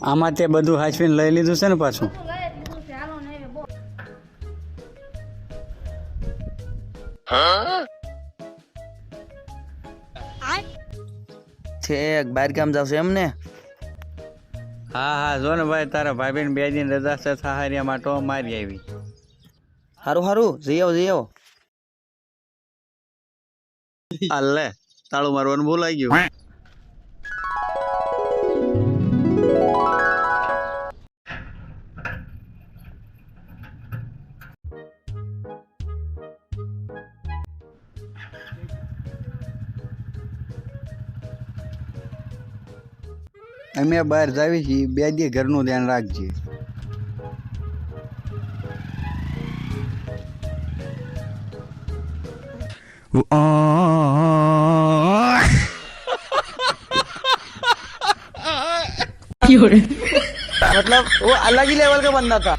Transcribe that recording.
આમાં તે બધું હાચવીને લઈ લીધું છે ને પાછું. છેક બહાર કામ જાવ છો એમ ને? હા હા જો ને ભાઈ તારા ભાભીને 2 દિન રજા છે સહારિયામાં ટો મારી આવી. હારું હારું જઈ આવો. લે તાળું મારવાનું ભૂલાઈ ગયું. અમે બહાર જાવી છીએ 2 દી ઘરનું ધ્યાન રાખજે. मतलब वो अलग ही लेवल का बंदा था.